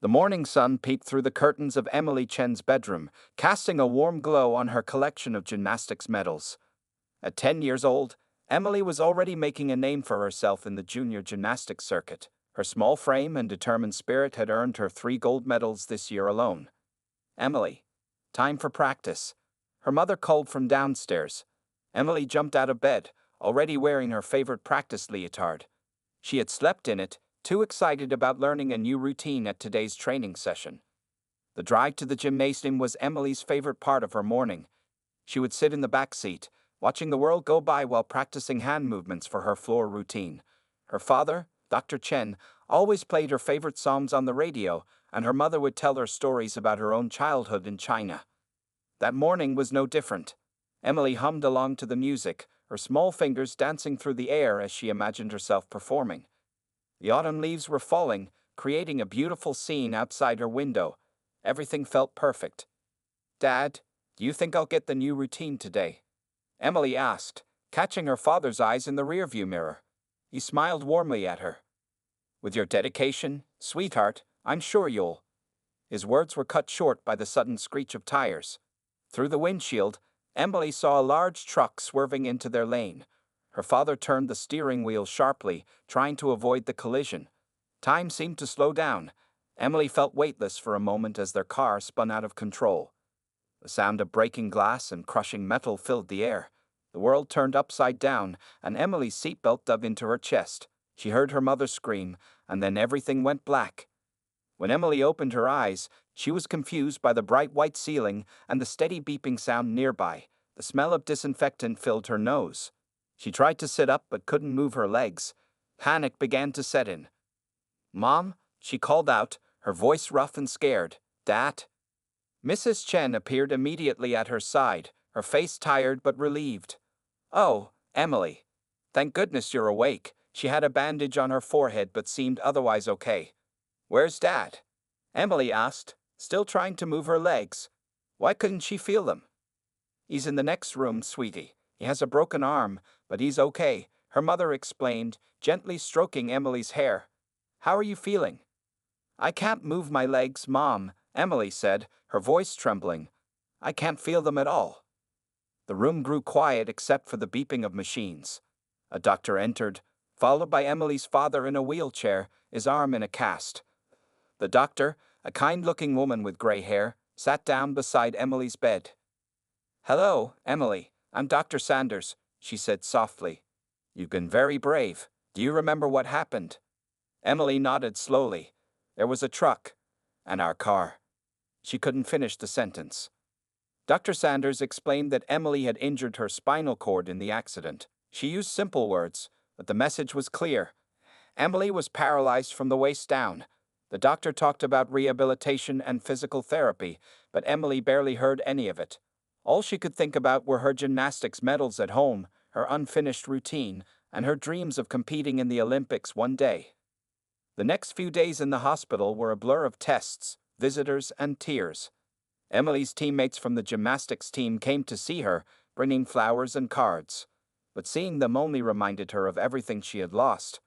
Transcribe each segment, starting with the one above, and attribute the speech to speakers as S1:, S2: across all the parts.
S1: The morning sun peeped through the curtains of Emily Chen's bedroom, casting a warm glow on her collection of gymnastics medals. At 10 years old, Emily was already making a name for herself in the junior gymnastics circuit. Her small frame and determined spirit had earned her 3 gold medals this year alone. "Emily, time for practice," her mother called from downstairs. Emily jumped out of bed, already wearing her favorite practice leotard. She had slept in it, too excited about learning a new routine at today's training session. The drive to the gymnasium was Emily's favorite part of her morning. She would sit in the back seat, watching the world go by while practicing hand movements for her floor routine. Her father, Dr. Chen, always played her favorite songs on the radio, and her mother would tell her stories about her own childhood in China. That morning was no different. Emily hummed along to the music, her small fingers dancing through the air as she imagined herself performing. The autumn leaves were falling, creating a beautiful scene outside her window. Everything felt perfect. "Dad, do you think I'll get the new routine today?" Emily asked, catching her father's eyes in the rearview mirror. He smiled warmly at her. "With your dedication, sweetheart, I'm sure you'll." His words were cut short by the sudden screech of tires. Through the windshield, Emily saw a large truck swerving into their lane. Her father turned the steering wheel sharply, trying to avoid the collision. Time seemed to slow down. Emily felt weightless for a moment as their car spun out of control. The sound of breaking glass and crushing metal filled the air. The world turned upside down, and Emily's seatbelt dug into her chest. She heard her mother scream, and then everything went black. When Emily opened her eyes, she was confused by the bright white ceiling and the steady beeping sound nearby. The smell of disinfectant filled her nose. She tried to sit up but couldn't move her legs. Panic began to set in. "Mom," she called out, her voice rough and scared. "Dad?" Mrs. Chen appeared immediately at her side, her face tired but relieved. "Oh, Emily. Thank goodness you're awake." She had a bandage on her forehead but seemed otherwise okay. "Where's Dad?" Emily asked, still trying to move her legs. Why couldn't she feel them? "He's in the next room, sweetie. He has a broken arm, but he's okay," her mother explained, gently stroking Emily's hair. "How are you feeling?" "I can't move my legs, Mom," Emily said, her voice trembling. "I can't feel them at all." The room grew quiet except for the beeping of machines. A doctor entered, followed by Emily's father in a wheelchair, his arm in a cast. The doctor, a kind-looking woman with gray hair, sat down beside Emily's bed. "Hello, Emily. I'm Dr. Sanders," she said softly. "You've been very brave. Do you remember what happened?" Emily nodded slowly. "There was a truck. And our car." She couldn't finish the sentence. Dr. Sanders explained that Emily had injured her spinal cord in the accident. She used simple words, but the message was clear. Emily was paralyzed from the waist down. The doctor talked about rehabilitation and physical therapy, but Emily barely heard any of it. All she could think about were her gymnastics medals at home, her unfinished routine, and her dreams of competing in the Olympics one day. The next few days in the hospital were a blur of tests, visitors, and tears. Emily's teammates from the gymnastics team came to see her, bringing flowers and cards. But seeing them only reminded her of everything she had lost.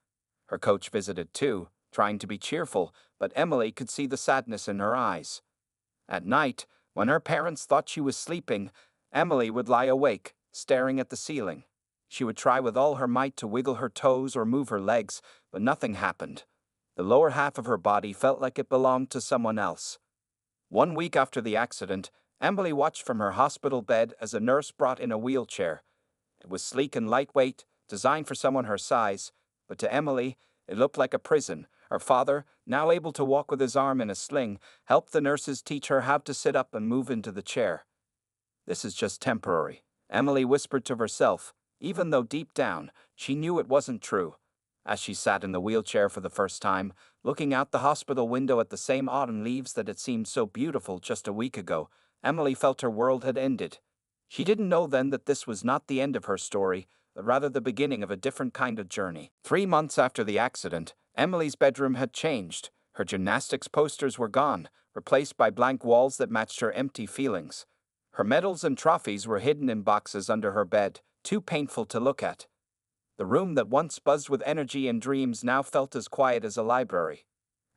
S1: Her coach visited too, trying to be cheerful, but Emily could see the sadness in her eyes. At night, when her parents thought she was sleeping, Emily would lie awake, staring at the ceiling. She would try with all her might to wiggle her toes or move her legs, but nothing happened. The lower half of her body felt like it belonged to someone else. 1 week after the accident, Emily watched from her hospital bed as a nurse brought in a wheelchair. It was sleek and lightweight, designed for someone her size, but to Emily, it looked like a prison. Her father, now able to walk with his arm in a sling, helped the nurses teach her how to sit up and move into the chair. "This is just temporary," Emily whispered to herself, even though deep down, she knew it wasn't true. As she sat in the wheelchair for the first time, looking out the hospital window at the same autumn leaves that had seemed so beautiful just a week ago, Emily felt her world had ended. She didn't know then that this was not the end of her story, but rather the beginning of a different kind of journey. 3 months after the accident, Emily's bedroom had changed. Her gymnastics posters were gone, replaced by blank walls that matched her empty feelings. Her medals and trophies were hidden in boxes under her bed, too painful to look at. The room that once buzzed with energy and dreams now felt as quiet as a library.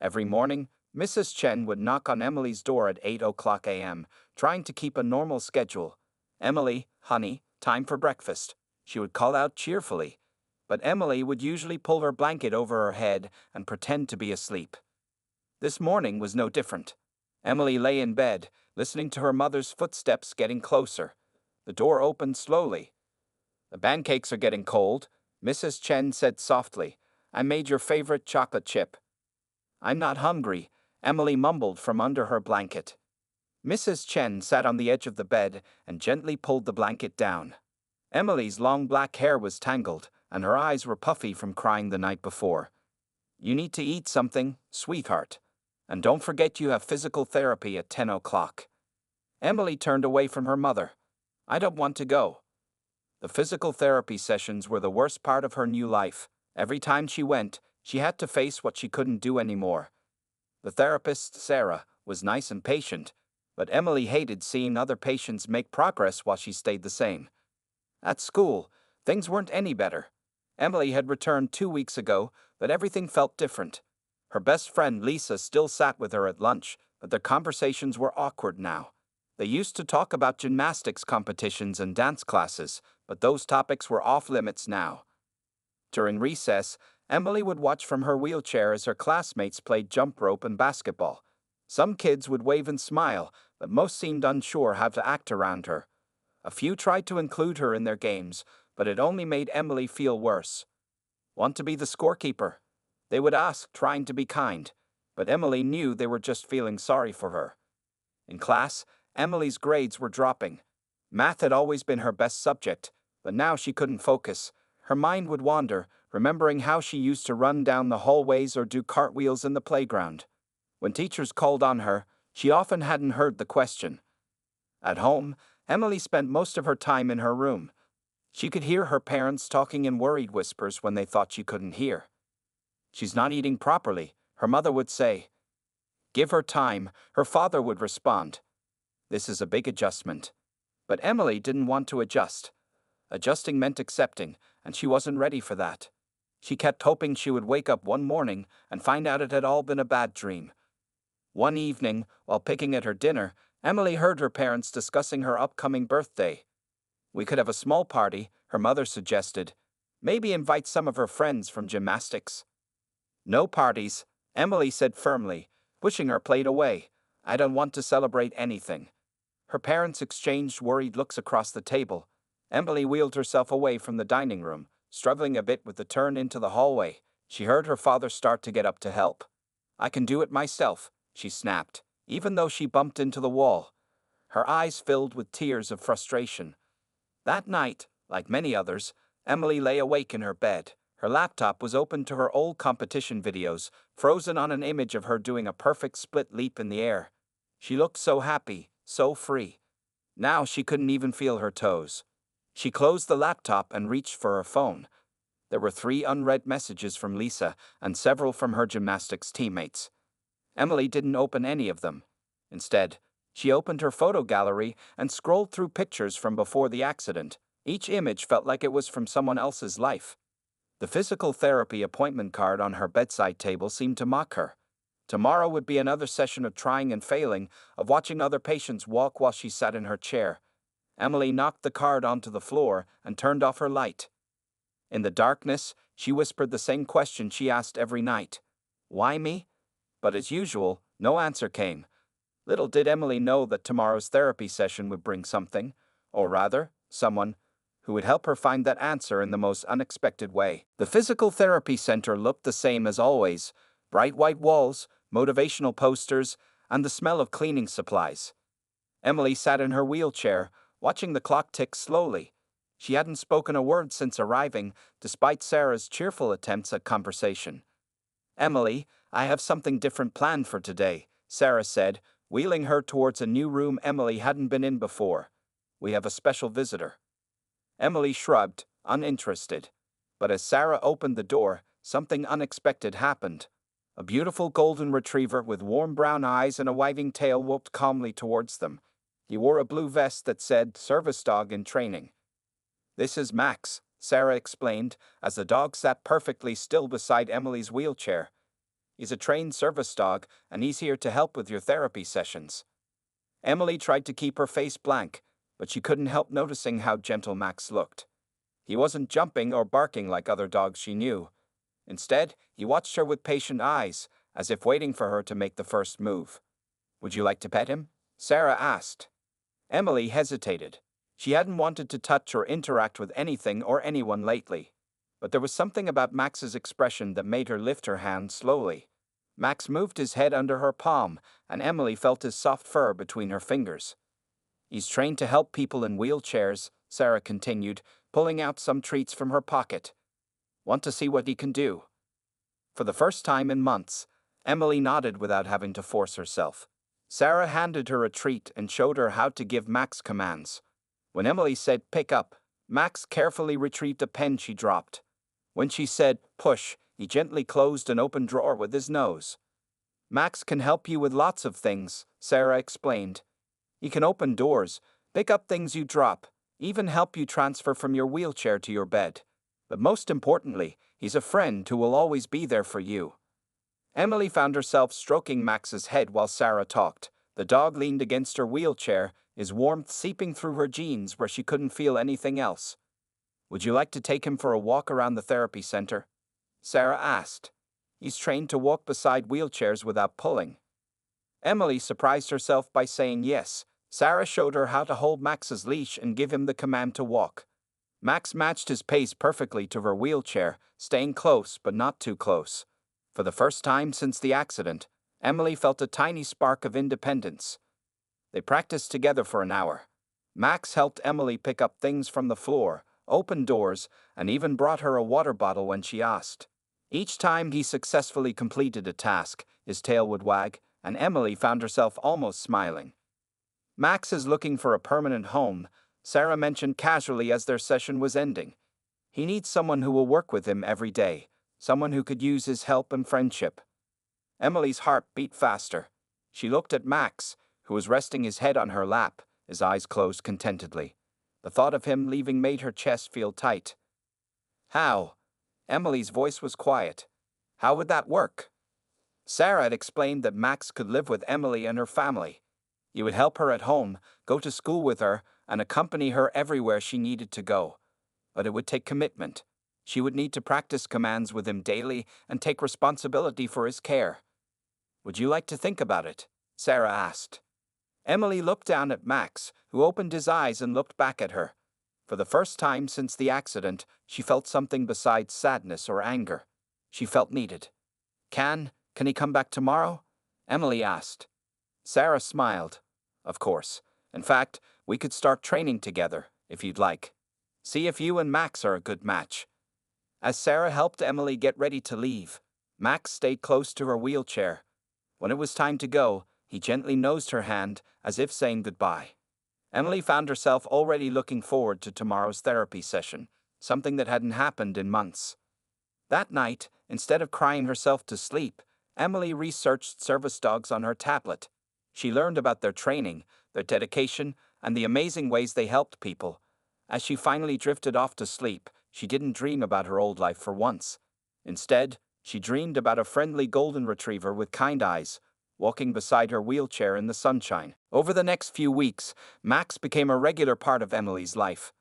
S1: Every morning, Mrs. Chen would knock on Emily's door at 8 o'clock a.m., trying to keep a normal schedule. "Emily, honey, time for breakfast," she would call out cheerfully. But Emily would usually pull her blanket over her head and pretend to be asleep. This morning was no different. Emily lay in bed, listening to her mother's footsteps getting closer. The door opened slowly. "The pancakes are getting cold," Mrs. Chen said softly. "I made your favorite chocolate chip." "I'm not hungry," Emily mumbled from under her blanket. Mrs. Chen sat on the edge of the bed and gently pulled the blanket down. Emily's long black hair was tangled, and her eyes were puffy from crying the night before. "You need to eat something, sweetheart. And don't forget you have physical therapy at 10 o'clock. Emily turned away from her mother. "I don't want to go." The physical therapy sessions were the worst part of her new life. Every time she went, she had to face what she couldn't do anymore. The therapist, Sarah, was nice and patient, but Emily hated seeing other patients make progress while she stayed the same. At school, things weren't any better. Emily had returned 2 weeks ago, but everything felt different. Her best friend Lisa still sat with her at lunch, but their conversations were awkward now. They used to talk about gymnastics competitions and dance classes, but those topics were off limits now. During recess, Emily would watch from her wheelchair as her classmates played jump rope and basketball. Some kids would wave and smile, but most seemed unsure how to act around her. A few tried to include her in their games, but it only made Emily feel worse. "Want to be the scorekeeper?" they would ask, trying to be kind, but Emily knew they were just feeling sorry for her. In class, Emily's grades were dropping. Math had always been her best subject, but now she couldn't focus. Her mind would wander, remembering how she used to run down the hallways or do cartwheels in the playground. When teachers called on her, she often hadn't heard the question. At home, Emily spent most of her time in her room. She could hear her parents talking in worried whispers when they thought she couldn't hear. "She's not eating properly," her mother would say. "Give her time," her father would respond. "This is a big adjustment." But Emily didn't want to adjust. Adjusting meant accepting, and she wasn't ready for that. She kept hoping she would wake up one morning and find out it had all been a bad dream. One evening, while picking at her dinner, Emily heard her parents discussing her upcoming birthday. "We could have a small party," her mother suggested. "Maybe invite some of her friends from gymnastics." "No parties," Emily said firmly, pushing her plate away. "I don't want to celebrate anything." Her parents exchanged worried looks across the table. Emily wheeled herself away from the dining room, struggling a bit with the turn into the hallway. She heard her father start to get up to help. "I can do it myself," she snapped, even though she bumped into the wall. Her eyes filled with tears of frustration. That night, like many others, Emily lay awake in her bed. Her laptop was open to her old competition videos, frozen on an image of her doing a perfect split leap in the air. She looked so happy, so free. Now she couldn't even feel her toes. She closed the laptop and reached for her phone. There were 3 unread messages from Lisa and several from her gymnastics teammates. Emily didn't open any of them. Instead, she opened her photo gallery and scrolled through pictures from before the accident. Each image felt like it was from someone else's life. The physical therapy appointment card on her bedside table seemed to mock her. Tomorrow would be another session of trying and failing, of watching other patients walk while she sat in her chair. Emily knocked the card onto the floor and turned off her light. In the darkness, she whispered the same question she asked every night. "Why me?" But as usual, no answer came. Little did Emily know that tomorrow's therapy session would bring something, or rather, someone, who would help her find that answer in the most unexpected way. The physical therapy center looked the same as always: bright white walls, motivational posters, and the smell of cleaning supplies. Emily sat in her wheelchair, watching the clock tick slowly. She hadn't spoken a word since arriving, despite Sarah's cheerful attempts at conversation. "Emily, I have something different planned for today," Sarah said, wheeling her towards a new room Emily hadn't been in before. "We have a special visitor." Emily shrugged, uninterested. But as Sarah opened the door, something unexpected happened. A beautiful golden retriever with warm brown eyes and a waving tail walked calmly towards them. He wore a blue vest that said "Service Dog in Training." "This is Max," Sarah explained, as the dog sat perfectly still beside Emily's wheelchair. He's a trained service dog, and he's here to help with your therapy sessions." Emily tried to keep her face blank, but she couldn't help noticing how gentle Max looked. He wasn't jumping or barking like other dogs she knew. Instead, he watched her with patient eyes, as if waiting for her to make the first move. "Would you like to pet him?" Sarah asked. Emily hesitated. She hadn't wanted to touch or interact with anything or anyone lately. But there was something about Max's expression that made her lift her hand slowly. Max moved his head under her palm, and Emily felt his soft fur between her fingers. "He's trained to help people in wheelchairs," Sarah continued, pulling out some treats from her pocket. "Want to see what he can do?" For the first time in months, Emily nodded without having to force herself. Sarah handed her a treat and showed her how to give Max commands. When Emily said "pick up," Max carefully retrieved a pen she dropped. When she said "push," he gently closed an open drawer with his nose. "Max can help you with lots of things," Sarah explained. "He can open doors, pick up things you drop, even help you transfer from your wheelchair to your bed. But most importantly, he's a friend who will always be there for you." Emily found herself stroking Max's head while Sarah talked. The dog leaned against her wheelchair, his warmth seeping through her jeans where she couldn't feel anything else. "Would you like to take him for a walk around the therapy center?" Sarah asked. "He's trained to walk beside wheelchairs without pulling." Emily surprised herself by saying yes. Sarah showed her how to hold Max's leash and give him the command to walk. Max matched his pace perfectly to her wheelchair, staying close but not too close. For the first time since the accident, Emily felt a tiny spark of independence. They practiced together for an hour. Max helped Emily pick up things from the floor, opened doors, and even brought her a water bottle when she asked. Each time he successfully completed a task, his tail would wag, and Emily found herself almost smiling. "Max is looking for a permanent home," Sarah mentioned casually as their session was ending. "He needs someone who will work with him every day, someone who could use his help and friendship." Emily's heart beat faster. She looked at Max, who was resting his head on her lap, his eyes closed contentedly. The thought of him leaving made her chest feel tight. "How?" Emily's voice was quiet. "How would that work?" Sarah had explained that Max could live with Emily and her family. He would help her at home, go to school with her, and accompany her everywhere she needed to go. But it would take commitment. She would need to practice commands with him daily and take responsibility for his care. "Would you like to think about it?" Sarah asked. Emily looked down at Max, who opened his eyes and looked back at her. For the first time since the accident, she felt something besides sadness or anger. She felt needed. Can he come back tomorrow?" Emily asked. Sarah smiled. "Of course. In fact, we could start training together, if you'd like. See if you and Max are a good match." As Sarah helped Emily get ready to leave, Max stayed close to her wheelchair. When it was time to go, he gently nosed her hand, as if saying goodbye. Emily found herself already looking forward to tomorrow's therapy session, something that hadn't happened in months. That night, instead of crying herself to sleep, Emily researched service dogs on her tablet. She learned about their training, their dedication, and the amazing ways they helped people. As she finally drifted off to sleep, she didn't dream about her old life for once. Instead, she dreamed about a friendly golden retriever with kind eyes, walking beside her wheelchair in the sunshine. Over the next few weeks, Max became a regular part of Emily's life.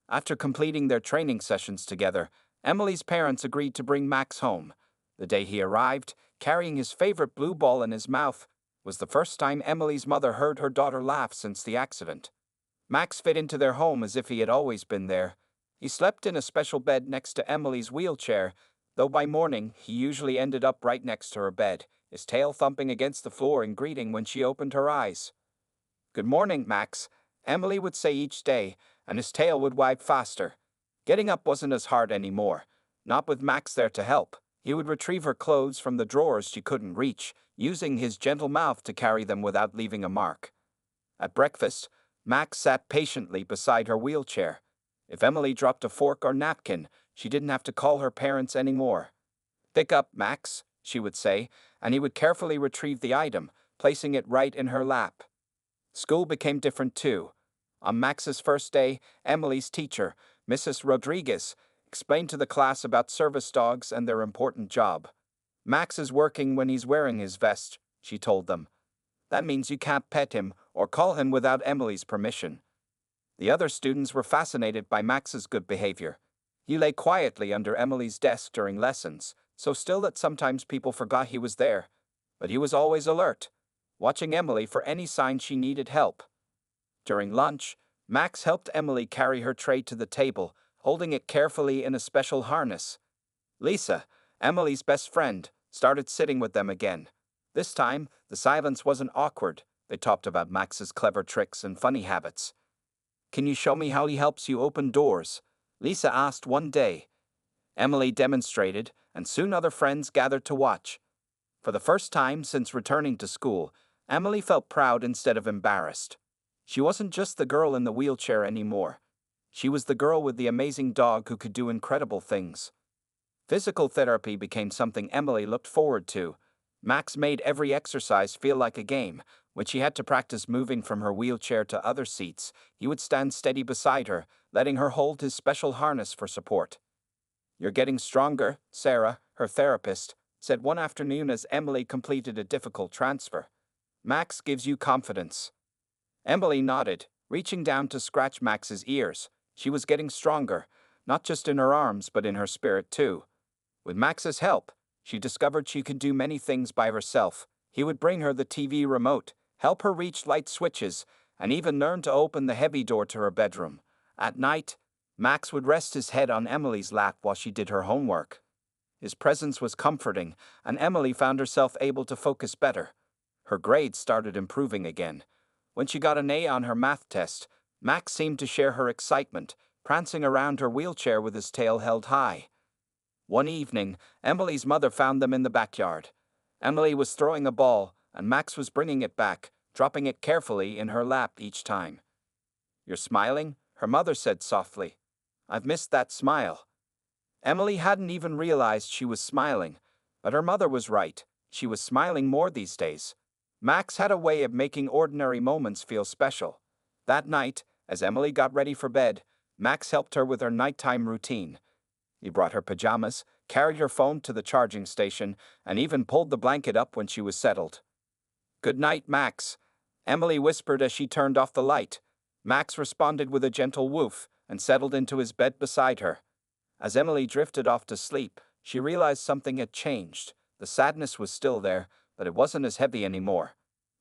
S1: After completing their training sessions together, Emily's parents agreed to bring Max home. The day he arrived, carrying his favorite blue ball in his mouth, was the first time Emily's mother heard her daughter laugh since the accident. Max fit into their home as if he had always been there. He slept in a special bed next to Emily's wheelchair, though by morning he usually ended up right next to her bed, his tail thumping against the floor in greeting when she opened her eyes. "Good morning, Max," Emily would say each day, and his tail would wag faster. Getting up wasn't as hard anymore, not with Max there to help. He would retrieve her clothes from the drawers she couldn't reach, using his gentle mouth to carry them without leaving a mark. At breakfast, Max sat patiently beside her wheelchair. If Emily dropped a fork or napkin, she didn't have to call her parents anymore. "Pick up, Max," she would say, and he would carefully retrieve the item, placing it right in her lap. School became different too. On Max's first day, Emily's teacher, Mrs. Rodriguez, explained to the class about service dogs and their important job. Max is working when he's wearing his vest, she told them. That means you can't pet him or call him without Emily's permission. The other students were fascinated by Max's good behavior. He lay quietly under Emily's desk during lessons, so still that sometimes people forgot he was there. But he was always alert, watching Emily for any sign she needed help. During lunch, Max helped Emily carry her tray to the table, holding it carefully in a special harness. Lisa, Emily's best friend, started sitting with them again. This time, the silence wasn't awkward. They talked about Max's clever tricks and funny habits. "Can you show me how he helps you open doors?" Lisa asked one day. Emily demonstrated, and soon other friends gathered to watch. For the first time since returning to school, Emily felt proud instead of embarrassed. She wasn't just the girl in the wheelchair anymore. She was the girl with the amazing dog who could do incredible things. Physical therapy became something Emily looked forward to. Max made every exercise feel like a game. When she had to practice moving from her wheelchair to other seats, he would stand steady beside her, letting her hold his special harness for support. "You're getting stronger," Sarah, her therapist, said one afternoon as Emily completed a difficult transfer. "Max gives you confidence." Emily nodded, reaching down to scratch Max's ears. She was getting stronger, not just in her arms but in her spirit too. With Max's help, she discovered she could do many things by herself. He would bring her the TV remote, help her reach light switches, and even learn to open the heavy door to her bedroom. At night, Max would rest his head on Emily's lap while she did her homework. His presence was comforting, and Emily found herself able to focus better. Her grades started improving again. When she got an A on her math test, Max seemed to share her excitement, prancing around her wheelchair with his tail held high. One evening, Emily's mother found them in the backyard. Emily was throwing a ball, and Max was bringing it back, dropping it carefully in her lap each time. "You're smiling?" her mother said softly. "I've missed that smile." Emily hadn't even realized she was smiling, but her mother was right. She was smiling more these days. Max had a way of making ordinary moments feel special. That night, as Emily got ready for bed, Max helped her with her nighttime routine. He brought her pajamas, carried her phone to the charging station, and even pulled the blanket up when she was settled. "Good night, Max," Emily whispered as she turned off the light. Max responded with a gentle woof and settled into his bed beside her. As Emily drifted off to sleep, she realized something had changed. The sadness was still there, but it wasn't as heavy anymore.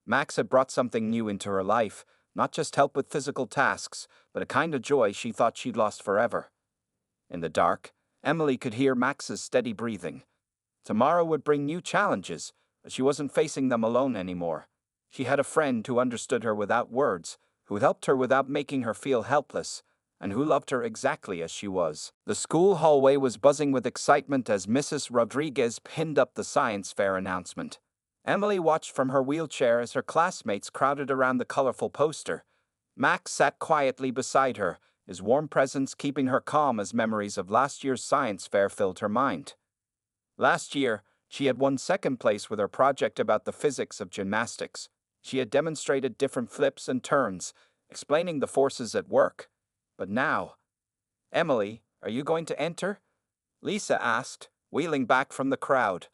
S1: Max had brought something new into her life, not just help with physical tasks, but a kind of joy she thought she'd lost forever. In the dark, Emily could hear Max's steady breathing. Tomorrow would bring new challenges, but she wasn't facing them alone anymore. She had a friend who understood her without words, who helped her without making her feel helpless, and who loved her exactly as she was. The school hallway was buzzing with excitement as Mrs. Rodriguez pinned up the science fair announcement. Emily watched from her wheelchair as her classmates crowded around the colorful poster. Max sat quietly beside her, his warm presence keeping her calm as memories of last year's science fair filled her mind. Last year, she had won second place with her project about the physics of gymnastics. She had demonstrated different flips and turns, explaining the forces at work. But now, "Emily, are you going to enter?" Lisa asked, wheeling back from the crowd.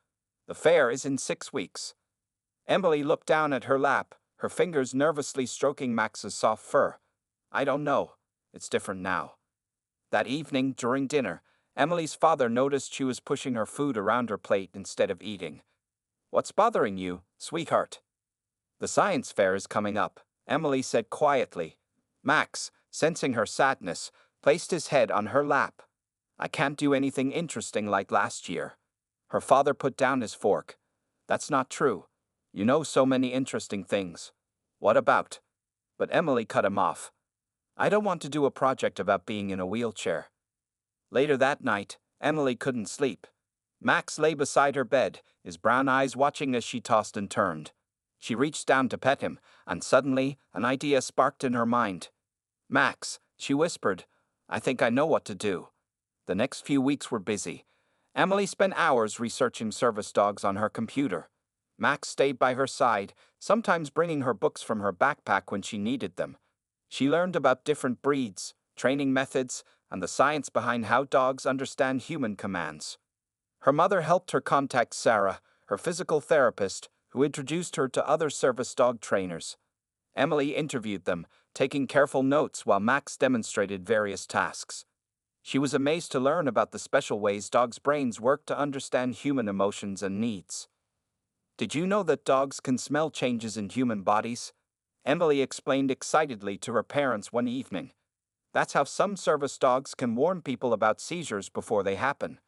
S1: "The fair is in 6 weeks." Emily looked down at her lap, her fingers nervously stroking Max's soft fur. "I don't know. It's different now." That evening, during dinner, Emily's father noticed she was pushing her food around her plate instead of eating. "What's bothering you, sweetheart?" "The science fair is coming up," Emily said quietly. Max, sensing her sadness, placed his head on her lap. "I can't do anything interesting like last year." Her father put down his fork. "That's not true. You know so many interesting things." "What about?" But Emily cut him off. "I don't want to do a project about being in a wheelchair." Later that night, Emily couldn't sleep. Max lay beside her bed, his brown eyes watching as she tossed and turned. She reached down to pet him, and suddenly an idea sparked in her mind. "Max," she whispered, "I think I know what to do." The next few weeks were busy. Emily spent hours researching service dogs on her computer. Max stayed by her side, sometimes bringing her books from her backpack when she needed them. She learned about different breeds, training methods, and the science behind how dogs understand human commands. Her mother helped her contact Sarah, her physical therapist, who introduced her to other service dog trainers. Emily interviewed them, taking careful notes while Max demonstrated various tasks. She was amazed to learn about the special ways dogs' brains work to understand human emotions and needs. Did you know that dogs can smell changes in human bodies? Emily explained excitedly to her parents one evening. That's how some service dogs can warn people about seizures before they happen.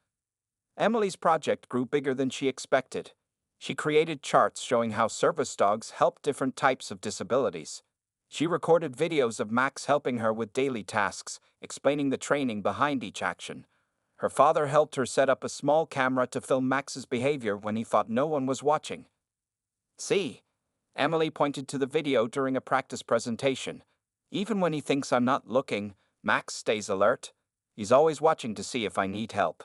S1: Emily's project grew bigger than she expected. She created charts showing how service dogs help different types of disabilities. She recorded videos of Max helping her with daily tasks, explaining the training behind each action. Her father helped her set up a small camera to film Max's behavior when he thought no one was watching. See? Emily pointed to the video during a practice presentation. Even when he thinks I'm not looking, Max stays alert. He's always watching to see if I need help.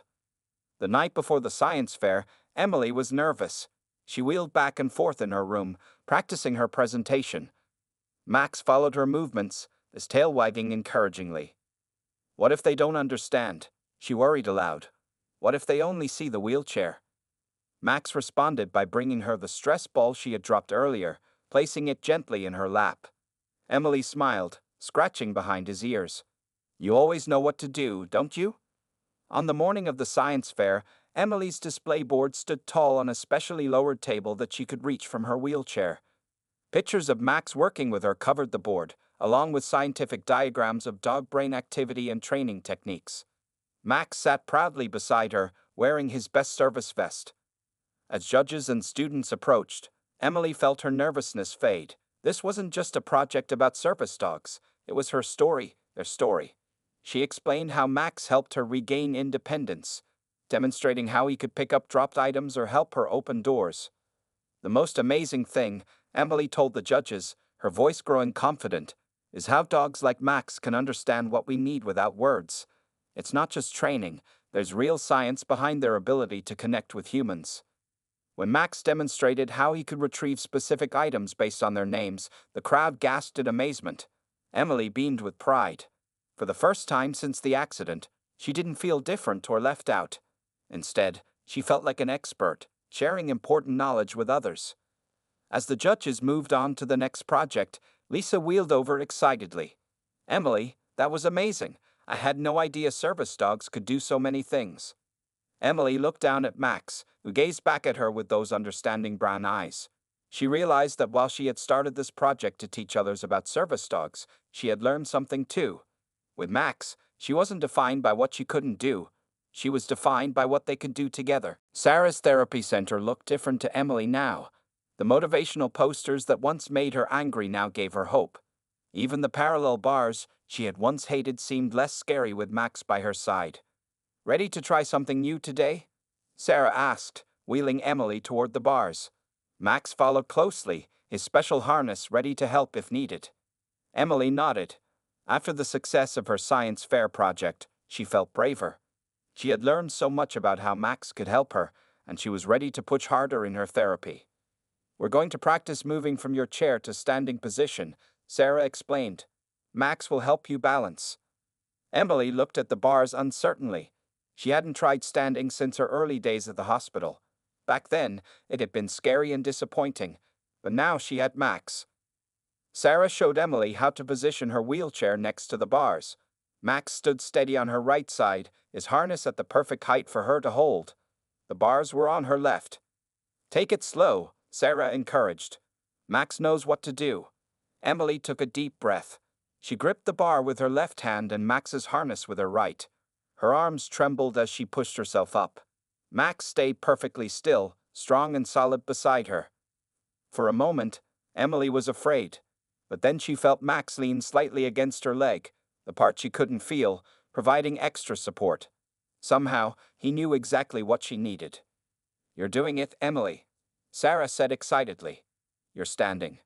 S1: The night before the science fair, Emily was nervous. She wheeled back and forth in her room, practicing her presentation. Max followed her movements, his tail wagging encouragingly. What if they don't understand? She worried aloud. What if they only see the wheelchair? Max responded by bringing her the stress ball she had dropped earlier, placing it gently in her lap. Emily smiled, scratching behind his ears. You always know what to do, don't you? On the morning of the science fair, Emily's display board stood tall on a specially lowered table that she could reach from her wheelchair. Pictures of Max working with her covered the board, along with scientific diagrams of dog brain activity and training techniques. Max sat proudly beside her, wearing his best service vest. As judges and students approached, Emily felt her nervousness fade. This wasn't just a project about service dogs, it was her story, their story. She explained how Max helped her regain independence, demonstrating how he could pick up dropped items or help her open doors. The most amazing thing, Emily told the judges, her voice growing confident, is how dogs like Max can understand what we need without words. It's not just training, there's real science behind their ability to connect with humans. When Max demonstrated how he could retrieve specific items based on their names, the crowd gasped in amazement. Emily beamed with pride. For the first time since the accident, she didn't feel different or left out. Instead, she felt like an expert, sharing important knowledge with others. As the judges moved on to the next project, Lisa wheeled over excitedly. Emily, that was amazing. I had no idea service dogs could do so many things. Emily looked down at Max, who gazed back at her with those understanding brown eyes. She realized that while she had started this project to teach others about service dogs, she had learned something too. With Max, she wasn't defined by what she couldn't do. She was defined by what they could do together. Sarah's therapy center looked different to Emily now. The motivational posters that once made her angry now gave her hope. Even the parallel bars she had once hated seemed less scary with Max by her side. Ready to try something new today? Sarah asked, wheeling Emily toward the bars. Max followed closely, his special harness ready to help if needed. Emily nodded. After the success of her science fair project, she felt braver. She had learned so much about how Max could help her, and she was ready to push harder in her therapy. We're going to practice moving from your chair to standing position, Sarah explained. Max will help you balance. Emily looked at the bars uncertainly. She hadn't tried standing since her early days at the hospital. Back then, it had been scary and disappointing, but now she had Max. Sarah showed Emily how to position her wheelchair next to the bars. Max stood steady on her right side, his harness at the perfect height for her to hold. The bars were on her left. Take it slow, Sarah encouraged. Max knows what to do. Emily took a deep breath. She gripped the bar with her left hand and Max's harness with her right. Her arms trembled as she pushed herself up. Max stayed perfectly still, strong and solid beside her. For a moment, Emily was afraid, but then she felt Max lean slightly against her leg, the part she couldn't feel, providing extra support. Somehow, he knew exactly what she needed. You're doing it, Emily, Sarah said excitedly. You're standing.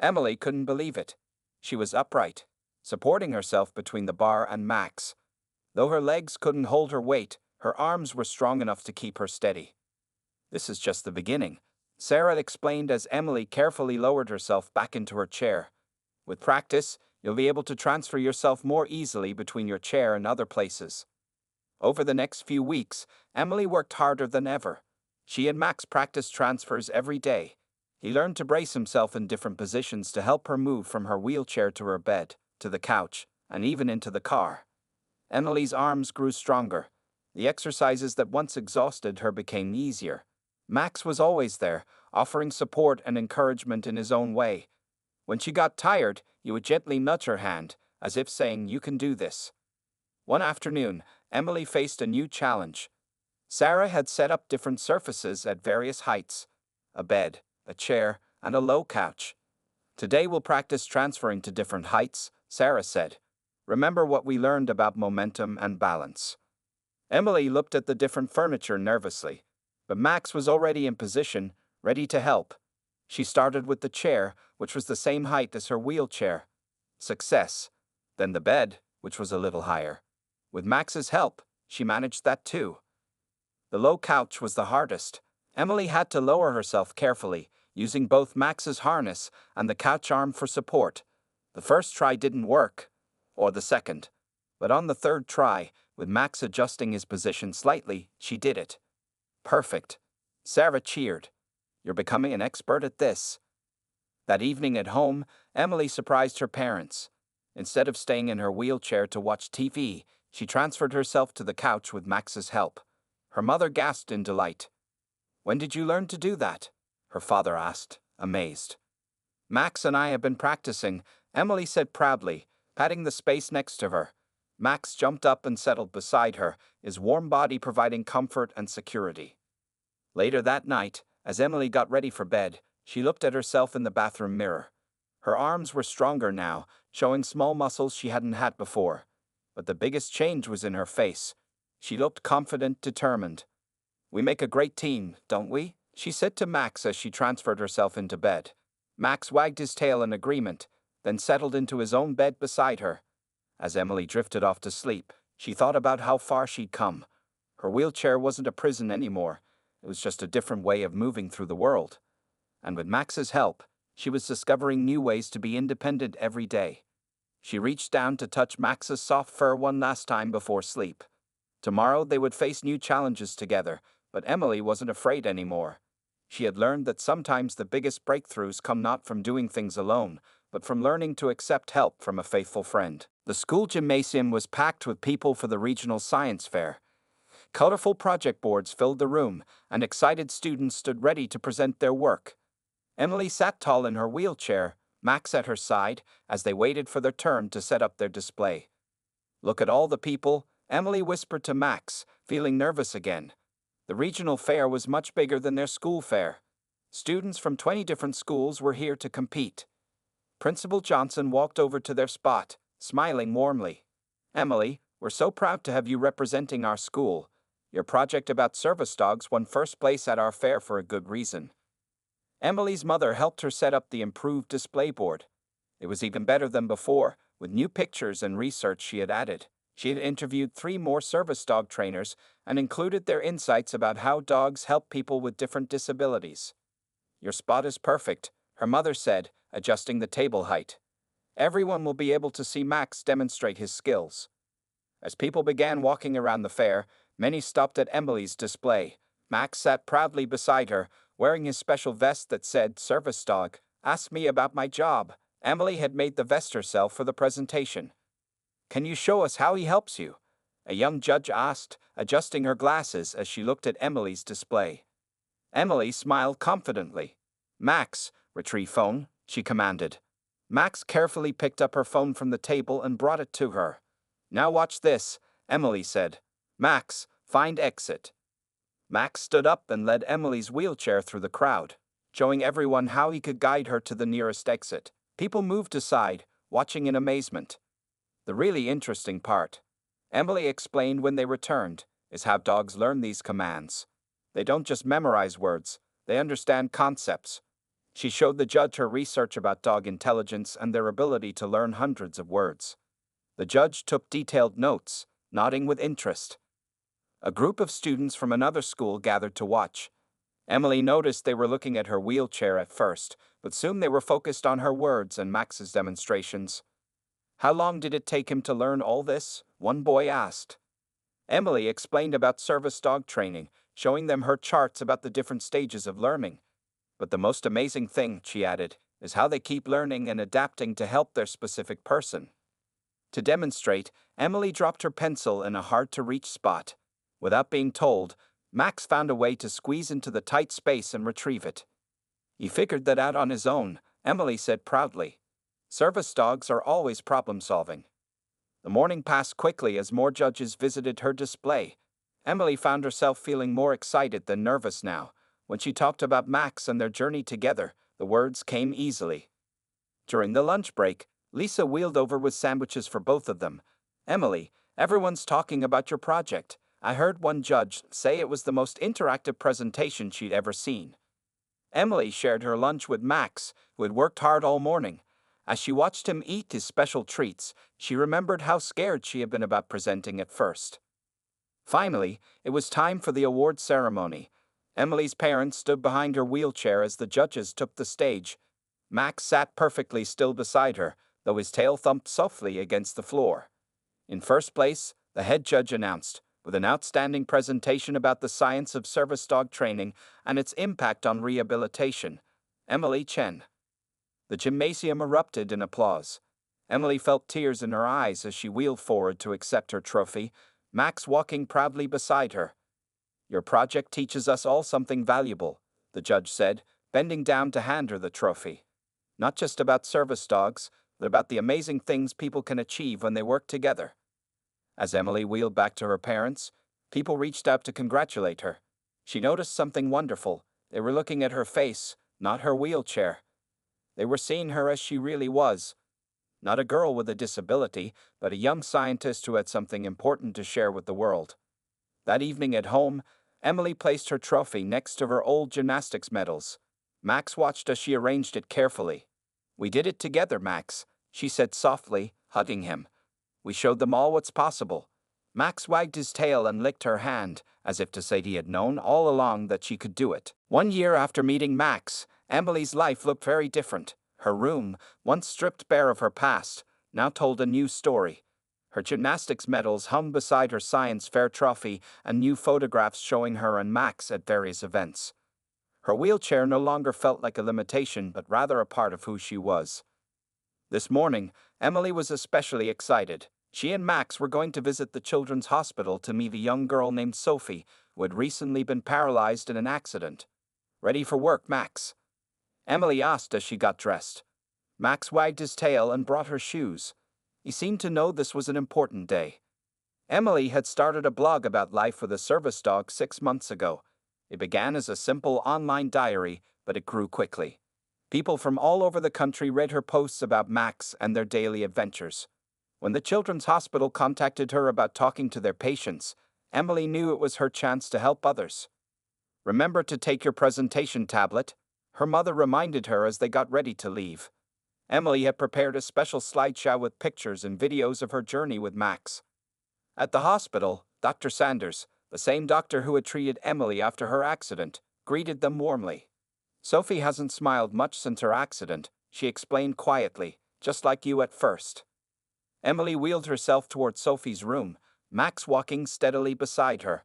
S1: Emily couldn't believe it. She was upright, supporting herself between the bar and Max. Though her legs couldn't hold her weight, her arms were strong enough to keep her steady. This is just the beginning, Sarah explained as Emily carefully lowered herself back into her chair. With practice, you'll be able to transfer yourself more easily between your chair and other places. Over the next few weeks, Emily worked harder than ever. She and Max practiced transfers every day. He learned to brace himself in different positions to help her move from her wheelchair to her bed, to the couch, and even into the car. Emily's arms grew stronger. The exercises that once exhausted her became easier. Max was always there, offering support and encouragement in his own way. When she got tired, he would gently nudge her hand, as if saying, "You can do this." One afternoon, Emily faced a new challenge. Sarah had set up different surfaces at various heights: a bed, a chair, and a low couch. "Today we'll practice transferring to different heights," Sarah said. "Remember what we learned about momentum and balance." Emily looked at the different furniture nervously, but Max was already in position, ready to help. She started with the chair, which was the same height as her wheelchair. Success. Then the bed, which was a little higher. With Max's help, she managed that too. The low couch was the hardest. Emily had to lower herself carefully, using both Max's harness and the couch arm for support. The first try didn't work, or the second. But on the third try, with Max adjusting his position slightly, she did it. Perfect. Sarah cheered. "You're becoming an expert at this." That evening at home, Emily surprised her parents. Instead of staying in her wheelchair to watch TV, she transferred herself to the couch with Max's help. Her mother gasped in delight. "When did you learn to do that?" her father asked, amazed. "Max and I have been practicing," Emily said proudly, patting the space next to her. Max jumped up and settled beside her, his warm body providing comfort and security. Later that night, as Emily got ready for bed, she looked at herself in the bathroom mirror. Her arms were stronger now, showing small muscles she hadn't had before. But the biggest change was in her face. She looked confident, determined. "We make a great team, don't we?" she said to Max as she transferred herself into bed. Max wagged his tail in agreement, then settled into his own bed beside her. As Emily drifted off to sleep, she thought about how far she'd come. Her wheelchair wasn't a prison anymore. It was just a different way of moving through the world. And with Max's help, she was discovering new ways to be independent every day. She reached down to touch Max's soft fur one last time before sleep. Tomorrow they would face new challenges together, but Emily wasn't afraid anymore. She had learned that sometimes the biggest breakthroughs come not from doing things alone, but from learning to accept help from a faithful friend. The school gymnasium was packed with people for the regional science fair. Colorful project boards filled the room, and excited students stood ready to present their work. Emily sat tall in her wheelchair, Max at her side, as they waited for their turn to set up their display. "Look at all the people," Emily whispered to Max, feeling nervous again. The regional fair was much bigger than their school fair. Students from 20 different schools were here to compete. Principal Johnson walked over to their spot, smiling warmly. "Emily, we're so proud to have you representing our school. Your project about service dogs won first place at our fair for a good reason." Emily's mother helped her set up the improved display board. It was even better than before, with new pictures and research she had added. She had interviewed 3 more service dog trainers and included their insights about how dogs help people with different disabilities. "Your spot is perfect," her mother said, adjusting the table height. "Everyone will be able to see Max demonstrate his skills." As people began walking around the fair, many stopped at Emily's display. Max sat proudly beside her, wearing his special vest that said, "Service dog, ask me about my job." Emily had made the vest herself for the presentation. "Can you show us how he helps you?" a young judge asked, adjusting her glasses as she looked at Emily's display. Emily smiled confidently. "Max, retrieve phone," she commanded. Max carefully picked up her phone from the table and brought it to her. "Now watch this," Emily said. "Max, find exit." Max stood up and led Emily's wheelchair through the crowd, showing everyone how he could guide her to the nearest exit. People moved aside, watching in amazement. The really interesting part, Emily explained when they returned, is how dogs learn these commands. They don't just memorize words, they understand concepts. She showed the judge her research about dog intelligence and their ability to learn hundreds of words. The judge took detailed notes, nodding with interest. A group of students from another school gathered to watch. Emily noticed they were looking at her wheelchair at first, but soon they were focused on her words and Max's demonstrations. "How long did it take him to learn all this?" one boy asked. Emily explained about service dog training, showing them her charts about the different stages of learning. But the most amazing thing, she added, is how they keep learning and adapting to help their specific person. To demonstrate, Emily dropped her pencil in a hard-to-reach spot. Without being told, Max found a way to squeeze into the tight space and retrieve it. He figured that out on his own, Emily said proudly. Service dogs are always problem-solving. The morning passed quickly as more judges visited her display. Emily found herself feeling more excited than nervous now. When she talked about Max and their journey together, the words came easily. During the lunch break, Lisa wheeled over with sandwiches for both of them. Emily, everyone's talking about your project. I heard one judge say it was the most interactive presentation she'd ever seen. Emily shared her lunch with Max, who had worked hard all morning. As she watched him eat his special treats, she remembered how scared she had been about presenting at first. Finally, it was time for the award ceremony. Emily's parents stood behind her wheelchair as the judges took the stage. Max sat perfectly still beside her, though his tail thumped softly against the floor. In first place, the head judge announced, with an outstanding presentation about the science of service dog training and its impact on rehabilitation, Emily Chen. The gymnasium erupted in applause. Emily felt tears in her eyes as she wheeled forward to accept her trophy, Max walking proudly beside her. Your project teaches us all something valuable, the judge said, bending down to hand her the trophy. Not just about service dogs, but about the amazing things people can achieve when they work together. As Emily wheeled back to her parents, people reached out to congratulate her. She noticed something wonderful. They were looking at her face, not her wheelchair. They were seeing her as she really was. Not a girl with a disability, but a young scientist who had something important to share with the world. That evening at home, Emily placed her trophy next to her old gymnastics medals. Max watched as she arranged it carefully. We did it together, Max, she said softly, hugging him. We showed them all what's possible. Max wagged his tail and licked her hand, as if to say he had known all along that she could do it. 1 year after meeting Max, Emily's life looked very different. Her room, once stripped bare of her past, now told a new story. Her gymnastics medals hung beside her science fair trophy and new photographs showing her and Max at various events. Her wheelchair no longer felt like a limitation, but rather a part of who she was. This morning, Emily was especially excited. She and Max were going to visit the children's hospital to meet a young girl named Sophie, who had recently been paralyzed in an accident. Ready for work, Max? Emily asked as she got dressed. Max wagged his tail and brought her shoes. He seemed to know this was an important day. Emily had started a blog about life with a service dog 6 months ago. It began as a simple online diary, but it grew quickly. People from all over the country read her posts about Max and their daily adventures. When the Children's Hospital contacted her about talking to their patients, Emily knew it was her chance to help others. Remember to take your presentation tablet, her mother reminded her as they got ready to leave. Emily had prepared a special slideshow with pictures and videos of her journey with Max. At the hospital, Dr. Sanders, the same doctor who had treated Emily after her accident, greeted them warmly. Sophie hasn't smiled much since her accident, she explained quietly, just like you at first. Emily wheeled herself toward Sophie's room, Max walking steadily beside her.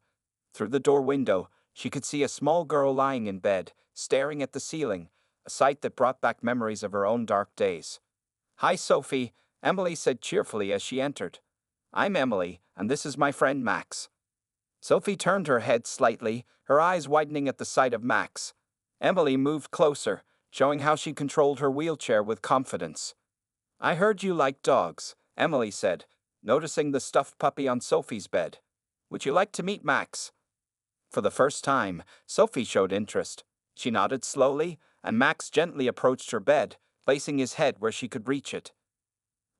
S1: Through the door window, she could see a small girl lying in bed, staring at the ceiling, a sight that brought back memories of her own dark days. Hi, Sophie, Emily said cheerfully as she entered. I'm Emily, and this is my friend Max. Sophie turned her head slightly, her eyes widening at the sight of Max. Emily moved closer, showing how she controlled her wheelchair with confidence. I heard you like dogs, Emily said, noticing the stuffed puppy on Sophie's bed. Would you like to meet Max? For the first time, Sophie showed interest. She nodded slowly, and Max gently approached her bed, placing his head where she could reach it.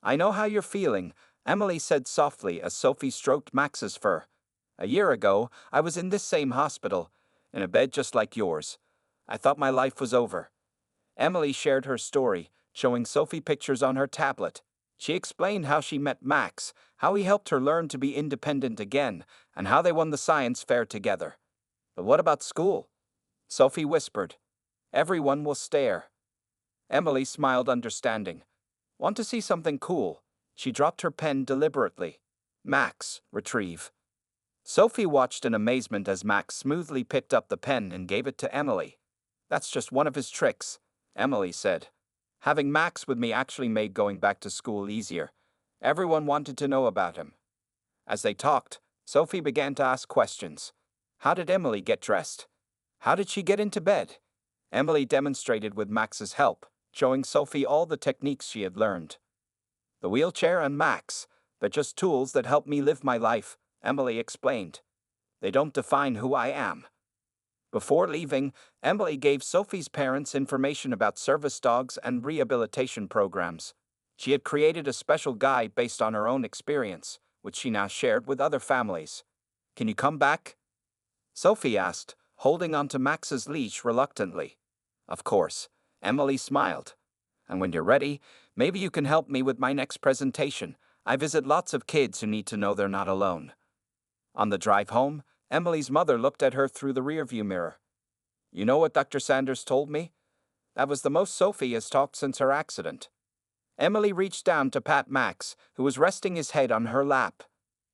S1: I know how you're feeling, Emily said softly as Sophie stroked Max's fur. A year ago, I was in this same hospital, in a bed just like yours. I thought my life was over. Emily shared her story, showing Sophie pictures on her tablet. She explained how she met Max, how he helped her learn to be independent again, and how they won the science fair together. But what about school? Sophie whispered. Everyone will stare. Emily smiled understanding. Want to see something cool? She dropped her pen deliberately. Max, retrieve. Sophie watched in amazement as Max smoothly picked up the pen and gave it to Emily. "That's just one of his tricks," Emily said. "Having Max with me actually made going back to school easier. Everyone wanted to know about him." As they talked, Sophie began to ask questions. How did Emily get dressed? How did she get into bed? Emily demonstrated with Max's help, showing Sophie all the techniques she had learned. "The wheelchair and Max, they're just tools that help me live my life," Emily explained. "They don't define who I am." Before leaving, Emily gave Sophie's parents information about service dogs and rehabilitation programs. She had created a special guide based on her own experience, which she now shared with other families. "Can you come back?" Sophie asked, holding onto Max's leash reluctantly. "Of course," Emily smiled. "And when you're ready, maybe you can help me with my next presentation. I visit lots of kids who need to know they're not alone." On the drive home, Emily's mother looked at her through the rearview mirror. "You know what Dr. Sanders told me? That was the most Sophie has talked since her accident." Emily reached down to pat Max, who was resting his head on her lap.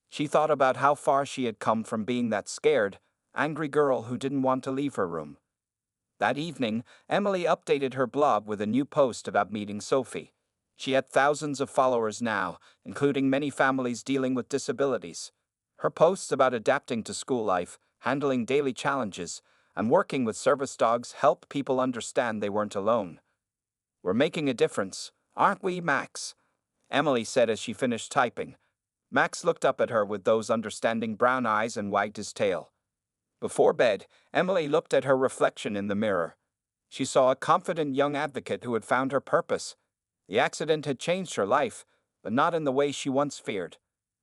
S1: She thought about how far she had come from being that scared, angry girl who didn't want to leave her room. That evening, Emily updated her blog with a new post about meeting Sophie. She had thousands of followers now, including many families dealing with disabilities. Her posts about adapting to school life, handling daily challenges, and working with service dogs helped people understand they weren't alone. "We're making a difference, aren't we, Max?" Emily said as she finished typing. Max looked up at her with those understanding brown eyes and wagged his tail. Before bed, Emily looked at her reflection in the mirror. She saw a confident young advocate who had found her purpose. The accident had changed her life, but not in the way she once feared.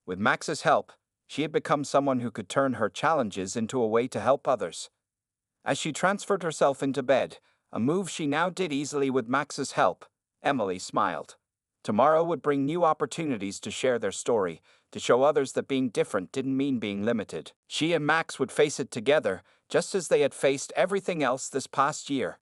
S1: With Max's help, she had become someone who could turn her challenges into a way to help others. As she transferred herself into bed, a move she now did easily with Max's help, Emily smiled. Tomorrow would bring new opportunities to share their story, to show others that being different didn't mean being limited. She and Max would face it together, just as they had faced everything else this past year.